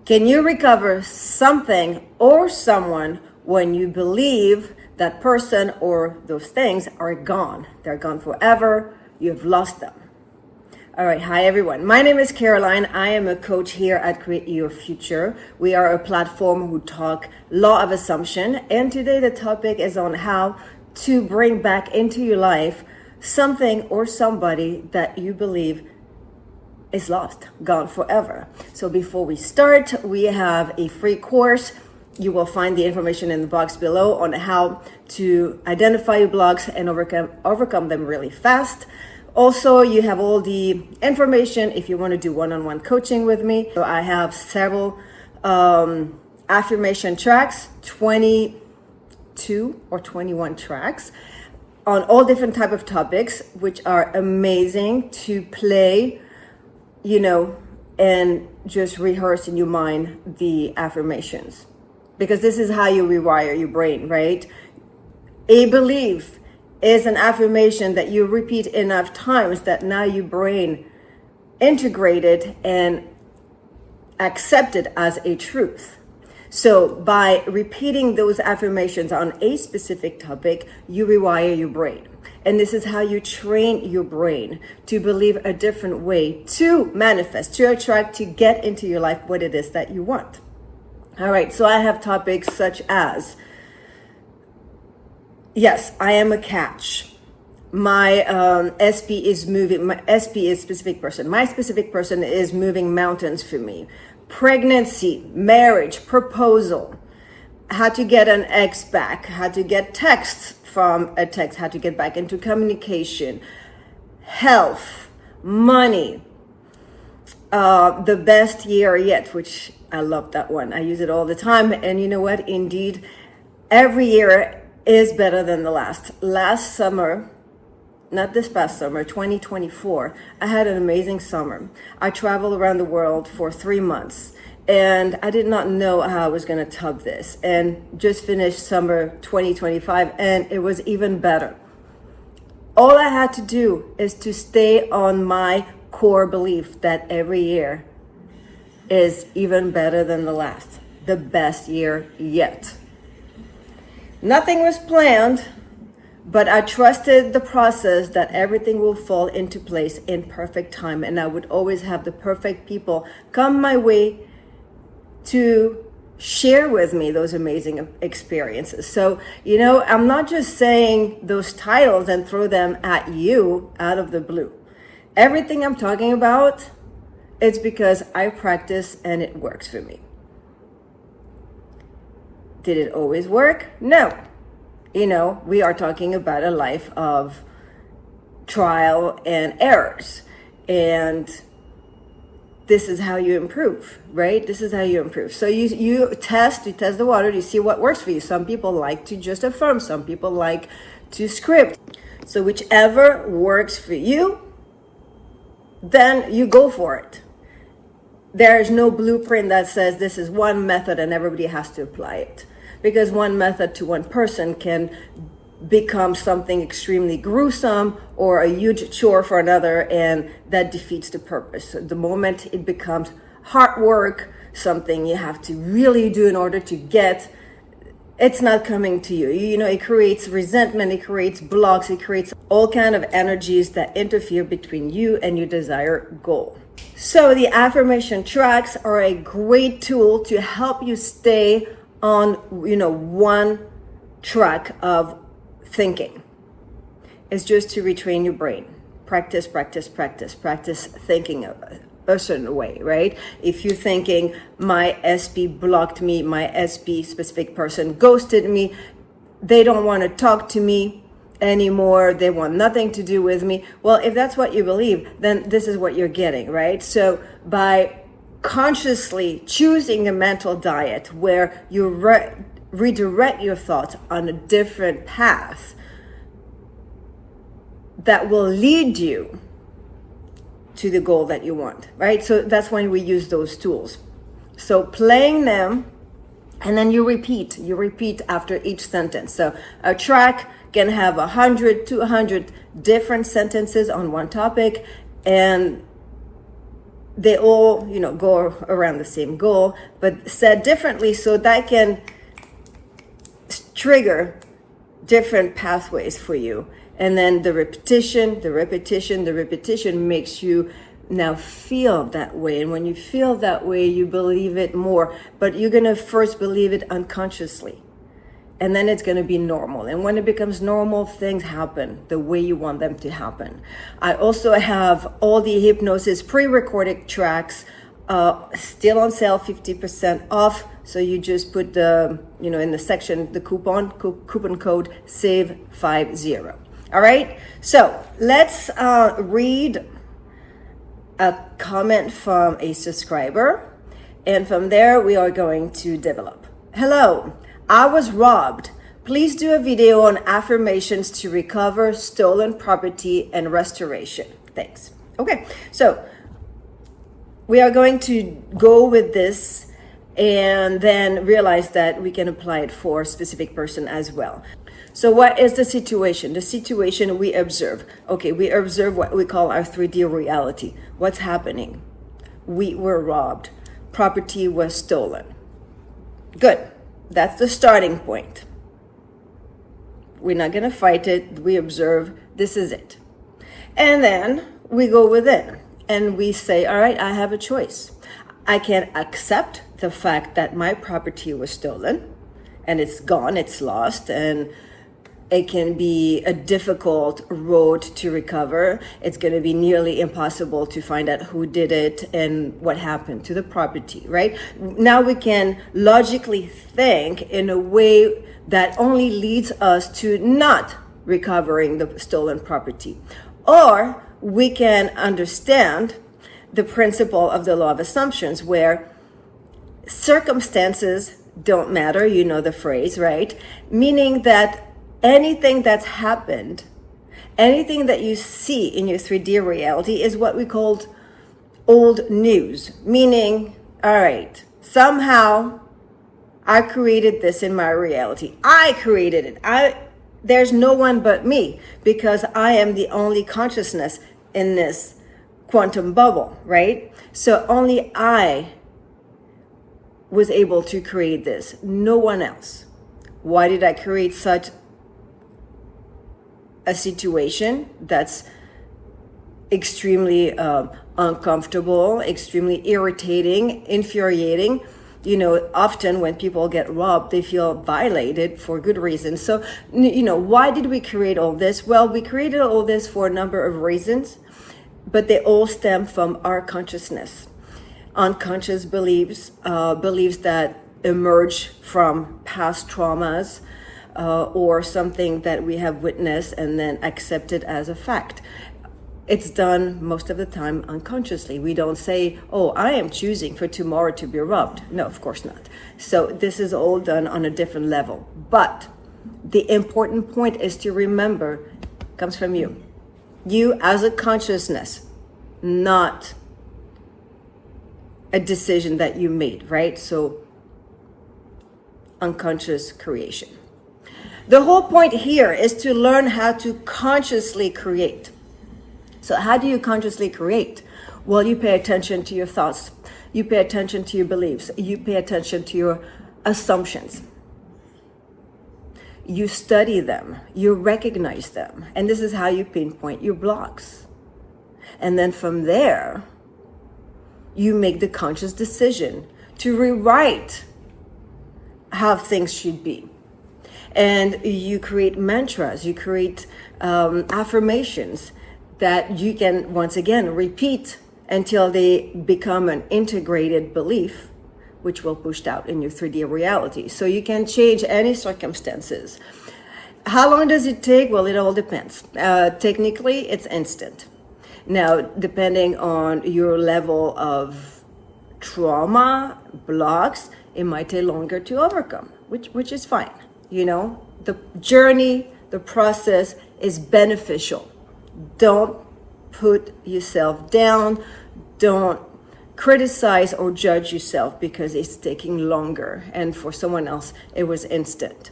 Can you recover something or someone when you believe that person or those things are gone? They're gone forever. You've lost them. All right. Hi, everyone. My name is Caroline. I am a coach here at Create Your Future. We are a platform who talk law of assumption. And today the topic is on how to bring back into your life something or somebody that you believe is lost, gone forever. So before we start, we have a free course. You will find the information in the box below on how to identify your blocks and overcome them really fast. Also, you have all the information if you want to do one-on-one coaching with me. So I have several affirmation tracks, 22 or 21 tracks on all different type of topics, which are amazing to play, and just rehearse in your mind the affirmations. Because this is how you rewire your brain, right? A belief is an affirmation that you repeat enough times that now your brain integrated and accepted as a truth. So by repeating those affirmations on a specific topic, you rewire your brain. And this is how you train your brain to believe a different way, to manifest, to attract, to get into your life what it is that you want. All right, so I have topics such as, yes, I am a catch. My SP is moving, my SP is specific person. My specific person is moving mountains for me. Pregnancy, marriage, proposal, how to get an ex back, how to get texts from a text, how to get back into communication, health, money, the best year yet, which I love that one. I use it all the time. And you know what? Indeed, every year is better than the last. Last summer, not this past summer, 2024, I had an amazing summer. I traveled around the world for 3 months and I did not know how I was going to top this, and just finished summer 2025 and it was even better. All I had to do is to stay on my core belief that every year is even better than the last, the best year yet. Nothing was planned, but I trusted the process that everything will fall into place in perfect time. And I would always have the perfect people come my way to share with me those amazing experiences. So, I'm not just saying those titles and throw them at you out of the blue. Everything I'm talking about, it's because I practice and it works for me. Did it always work? No. We are talking about a life of trial and errors. And this is how you improve, right? This is how you improve. So you test the water, you see what works for you. Some people like to just affirm, some people like to script. So whichever works for you, then you go for it. There is no blueprint that says this is one method and everybody has to apply it. Because one method to one person can become something extremely gruesome or a huge chore for another, and that defeats the purpose. So the moment it becomes hard work, something you have to really do in order to get, it's not coming to you. It creates resentment, it creates blocks, it creates all kind of energies that interfere between you and your desired goal. So the affirmation tracks are a great tool to help you stay on, one track of thinking. It's just to retrain your brain. Practice thinking a certain way, right? If you're thinking, my SP blocked me, my SP specific person ghosted me, they don't want to talk to me anymore, they want nothing to do with me. Well, if that's what you believe, then this is what you're getting, right? So by consciously choosing a mental diet where you redirect your thoughts on a different path that will lead you to the goal that you want, right? So that's when we use those tools. So playing them, and then you repeat after each sentence. So a track can have 100, 200 different sentences on one topic, and they all, go around the same goal, but said differently, so that can trigger different pathways for you. And then the repetition makes you now feel that way. And when you feel that way, you believe it more, but you're going to first believe it unconsciously. And then it's going to be normal. And when it becomes normal, things happen the way you want them to happen. I also have all the hypnosis pre-recorded tracks still on sale, 50% off. So you just put the, in the section, the coupon code SAVE50. All right. So let's read a comment from a subscriber. And from there, we are going to develop. Hello. I was robbed. Please do a video on affirmations to recover stolen property and restoration. Thanks. Okay, so we are going to go with this and then realize that we can apply it for a specific person as well. So what is the situation? The situation we observe. Okay, we observe what we call our 3D reality. What's happening? We were robbed. Property was stolen. Good. That's the starting point. We're not going to fight it. We observe, this is it. And then we go within and we say, all right, I have a choice. I can accept the fact that my property was stolen and it's gone, it's lost, and it can be a difficult road to recover. It's going to be nearly impossible to find out who did it and what happened to the property, right? Now we can logically think in a way that only leads us to not recovering the stolen property. Or we can understand the principle of the law of assumptions, where circumstances don't matter, you know the phrase, right? Meaning that anything that's happened, anything that you see in your 3D reality is what we called old news. Meaning, all right, somehow I created this in my reality. I created it. There's no one but me, because I am the only consciousness in this quantum bubble, right? So only I was able to create this, no one else. Why did I create such a situation that's extremely uncomfortable, extremely irritating, infuriating? Often when people get robbed, they feel violated for good reasons. So, why did we create all this? Well, we created all this for a number of reasons, but they all stem from our consciousness. Unconscious beliefs that emerge from past traumas, or something that we have witnessed and then accepted as a fact. It's done most of the time unconsciously. We don't say, oh, I am choosing for tomorrow to be robbed. No, of course not. So this is all done on a different level. But the important point is to remember, it comes from you. You as a consciousness, not a decision that you made, right? So unconscious creation. The whole point here is to learn how to consciously create. So how do you consciously create? Well, you pay attention to your thoughts. You pay attention to your beliefs. You pay attention to your assumptions. You study them. You recognize them. And this is how you pinpoint your blocks. And then from there, you make the conscious decision to rewrite how things should be. And you create mantras, you create affirmations that you can, once again, repeat until they become an integrated belief, which will push out in your 3D reality. So you can change any circumstances. How long does it take? Well, it all depends. Technically, it's instant. Now, depending on your level of trauma, blocks, it might take longer to overcome, which is fine. The journey, the process is beneficial. Don't put yourself down. Don't criticize or judge yourself because it's taking longer. And for someone else, it was instant.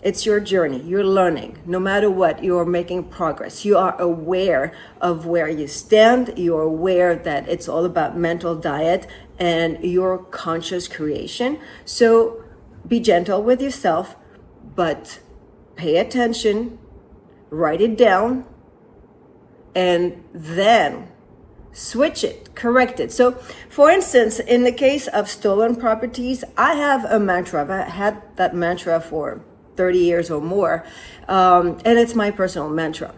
It's your journey. You're learning. No matter what, you're making progress. You are aware of where you stand. You're aware that it's all about mental diet and your conscious creation. So be gentle with yourself, but pay attention, write it down, and then switch it, correct it. So for instance, in the case of stolen properties, I have a mantra. I've had that mantra for 30 years or more, and it's my personal mantra.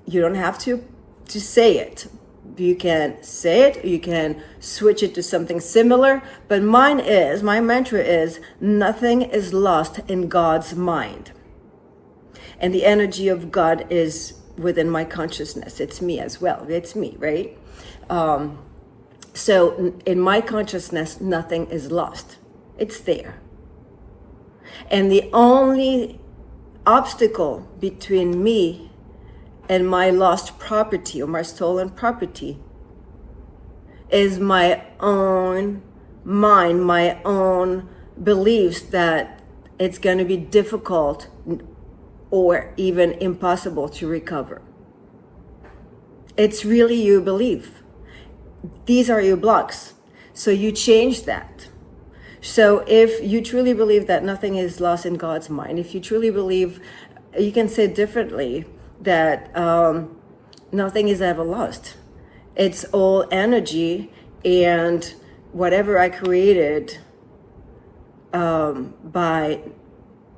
You don't have to say it. You can say it, you can switch it to something similar, but my mantra is, nothing is lost in God's mind. And the energy of God is within my consciousness. It's me as well. It's me, right? So in my consciousness, nothing is lost. It's there. And the only obstacle between me and my lost property or my stolen property is my own mind, my own beliefs that it's going to be difficult or even impossible to recover. It's really your belief. These are your blocks. So you change that. So if you truly believe that nothing is lost in God's mind, if you truly believe, you can say differently, that nothing is ever lost. It's all energy, and whatever I created by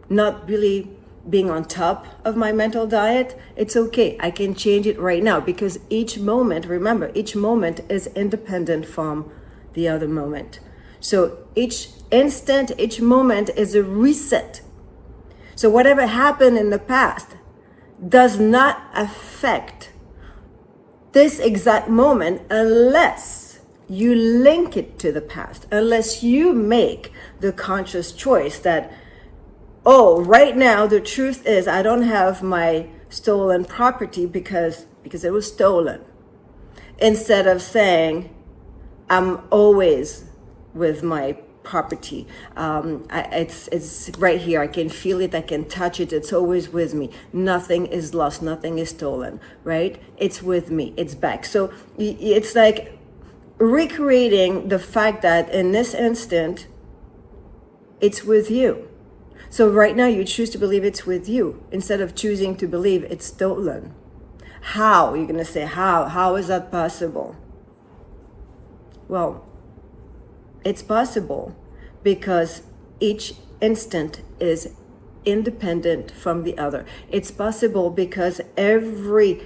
not really being on top of my mental diet, it's okay. I can change it right now, because each moment, remember, each moment is independent from the other moment. So each instant, each moment is a reset. So whatever happened in the past does not affect this exact moment unless you link it to the past, unless you make the conscious choice that, oh, right now the truth is I don't have my stolen property because it was stolen. Instead of saying I'm always with my property. It's right here. I can feel it. I can touch it. It's always with me. Nothing is lost. Nothing is stolen, right? It's with me. It's back. So it's like recreating the fact that in this instant, it's with you. So right now you choose to believe it's with you instead of choosing to believe it's stolen. How? You're going to say, how? How is that possible? Well, it's possible because each instant is independent from the other. It's possible because every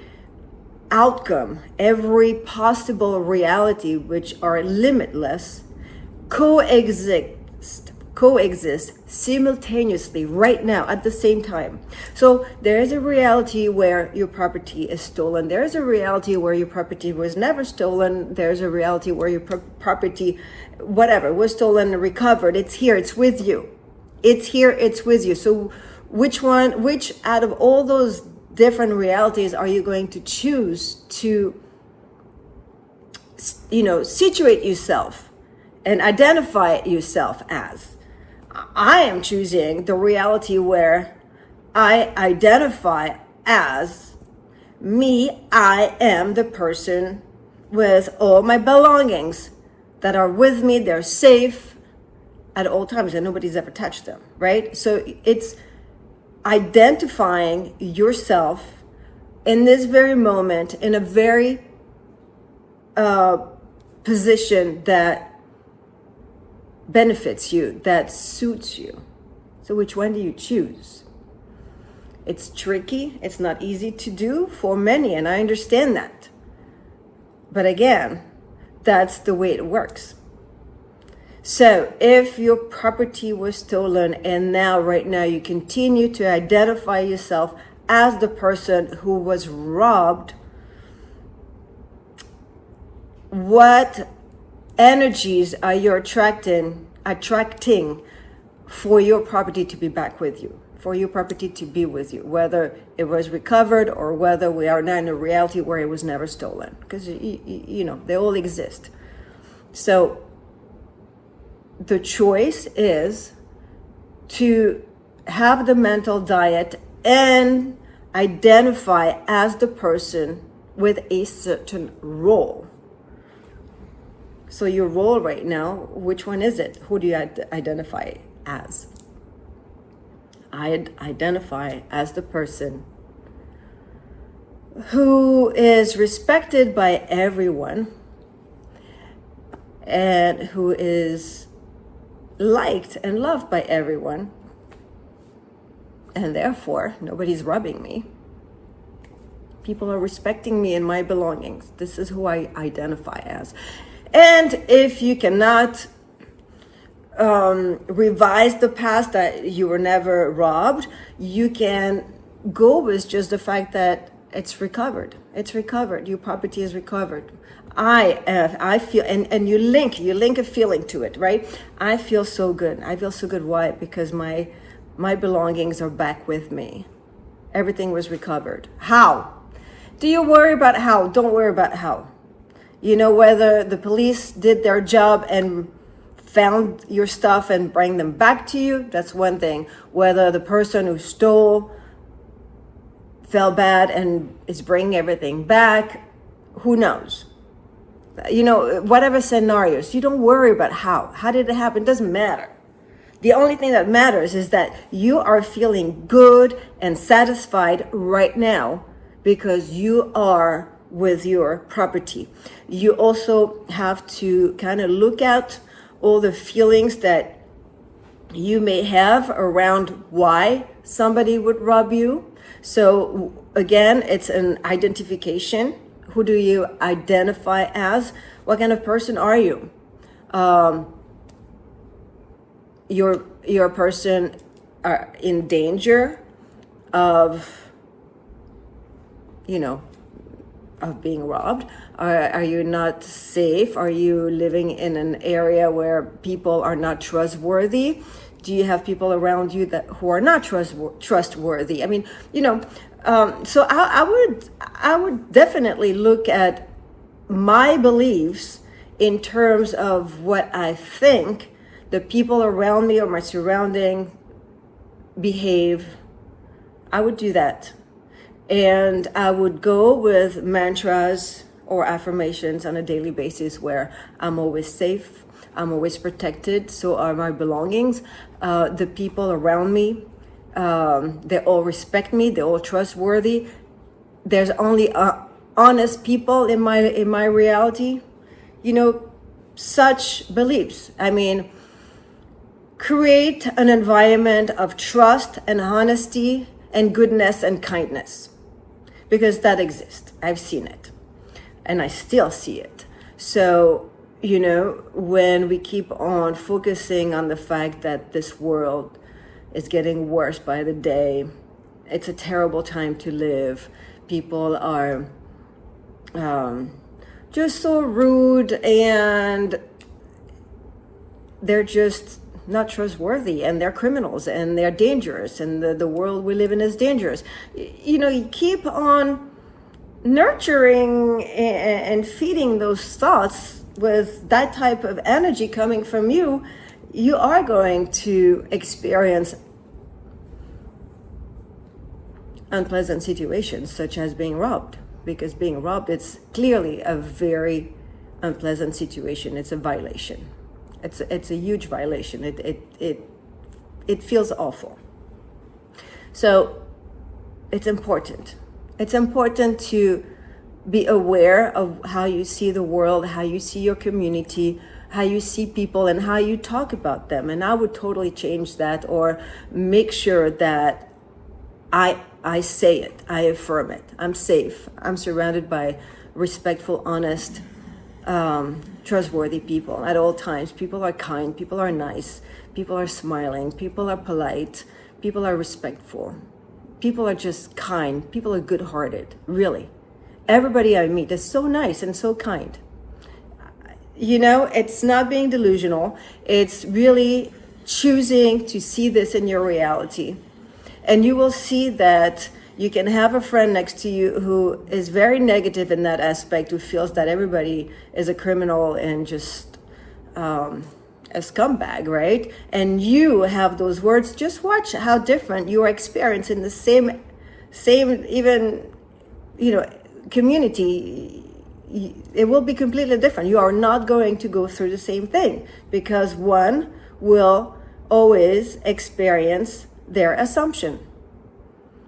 outcome, every possible reality, which are limitless, coexist simultaneously right now at the same time. So there is a reality where your property is stolen. There is a reality where your property was never stolen. There's a reality where your property, whatever, was stolen and recovered. It's here. It's with you. It's here. It's with you. So which out of all those different realities are you going to choose to, situate yourself and identify yourself as? I am choosing the reality where I identify as me. I am the person with all my belongings that are with me. They're safe at all times and nobody's ever touched them, right? So it's identifying yourself in this very moment in a very position that benefits you, that suits you. So which one do you choose? It's tricky. It's not easy to do for many, and I understand that. But again, that's the way it works. So if your property was stolen and now, right now, you continue to identify yourself as the person who was robbed, what energies are you attracting for your property to be back with you, for your property to be with you, whether it was recovered or whether we are now in a reality where it was never stolen, because they all exist. So the choice is to have the mental diet and identify as the person with a certain role. So your role right now, which one is it? Who do you identify as? I identify as the person who is respected by everyone and who is liked and loved by everyone, and therefore nobody's robbing me. People are respecting me and my belongings. This is who I identify as. And if you cannot revise the past, that you were never robbed, you can go with just the fact that it's recovered. It's recovered. Your property is recovered. I feel, and you link a feeling to it, right? I feel so good. I feel so good. Why? Because my belongings are back with me. Everything was recovered. How? Do you worry about how? Don't worry about how. You know, whether the police did their job and found your stuff and bring them back to you, that's one thing. Whether the person who stole felt bad and is bringing everything back, who knows? You know, whatever scenarios, you don't worry about how. How did it happen? It doesn't matter. The only thing that matters is that you are feeling good and satisfied right now because you are with your property. You also have to kind of look at all the feelings that you may have around why somebody would rob you. So again, it's an identification. Who do you identify as? What kind of person are you? You're a person in danger of, you know, of being robbed? Are you not safe? Are you living in an area where people are not trustworthy? Do you have people around you who are not trustworthy? I mean, you know, so I would definitely look at my beliefs in terms of what I think the people around me or my surrounding behave. I would do that. And I would go with mantras or affirmations on a daily basis where I'm always safe, I'm always protected, so are my belongings. The people around me, they all respect me, they're all trustworthy. There's only honest people in my reality. You know, such beliefs. I mean, create an environment of trust and honesty and goodness and kindness. Because that exists. I've seen it. And I still see it. So, you know, when we keep on focusing on the fact that this world is getting worse by the day, it's a terrible time to live. People are just so rude and they're just not trustworthy, and they're criminals and they're dangerous, and the world we live in is dangerous. You know, you keep on nurturing and feeding those thoughts with that type of energy coming from you, you are going to experience unpleasant situations such as being robbed, because being robbed, it's clearly a very unpleasant situation. It's a violation. It's a huge violation. It feels awful. So it's important. It's important to be aware of how you see the world, how you see your community, how you see people, and how you talk about them. And I would totally change that, or make sure that I say it, I affirm it. I'm safe. I'm surrounded by respectful, honest, trustworthy people at all times. People are kind, people are nice, people are smiling, people are polite, people are respectful, people are just kind, people are good-hearted, really. Everybody I meet is so nice and so kind. You know, it's not being delusional, it's really choosing to see this in your reality. And you will see that you can have a friend next to you who is very negative in that aspect, who feels that everybody is a criminal and just a scumbag, right? And you have those words. Just watch how different your experience in the same even, community, it will be completely different. You are not going to go through the same thing, because one will always experience their assumption.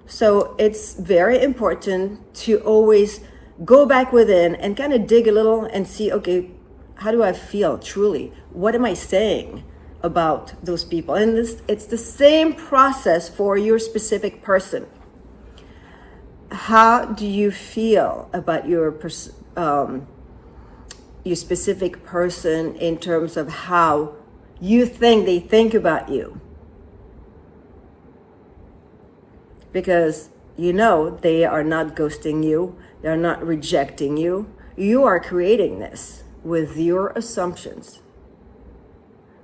So it's very important to always go back within and kind of dig a little and see, okay, how do I feel truly? What am I saying about those people? And it's the same process for your specific person. How do you feel about your specific person in terms of how you think they think about you? Because they are not ghosting you, they're not rejecting you. You are creating this with your assumptions,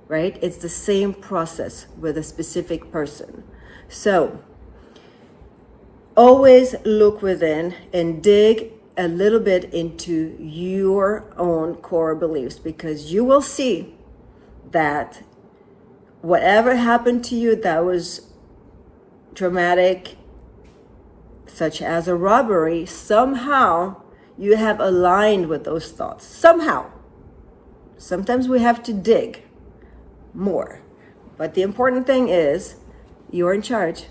right? It's the same process with a specific person. So always look within and dig a little bit into your own core beliefs, because you will see that whatever happened to you that was traumatic, such as a robbery, somehow you have aligned with those thoughts. Somehow. Sometimes we have to dig more. But the important thing is you're in charge,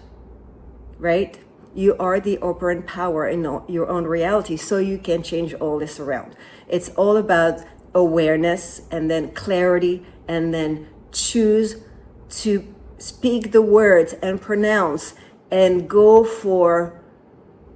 right? You are the operant power in your own reality, so you can change all this around. It's all about awareness and then clarity, and then choose to speak the words and pronounce and go for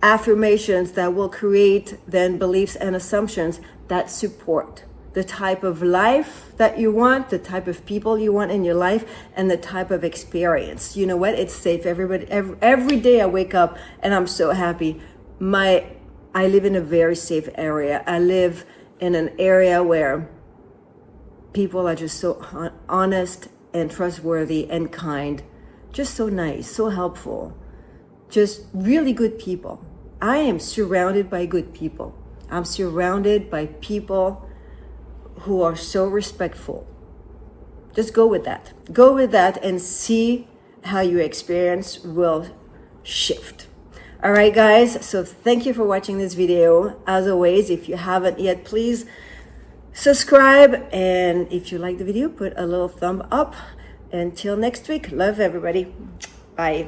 affirmations that will create then beliefs and assumptions that support the type of life that you want, the type of people you want in your life, and the type of experience. You know what? It's safe. Every day I wake up and I'm so happy. I live in a very safe area. I live in an area where people are just so honest and trustworthy and kind, just so nice, so helpful, just really good people. I am surrounded by good people. I'm surrounded by people who are so respectful. Just go with that. Go with that and see how your experience will shift. All right, guys. So thank you for watching this video. As always, if you haven't yet, please subscribe. And if you like the video, put a little thumb up. Until next week, love everybody. Bye.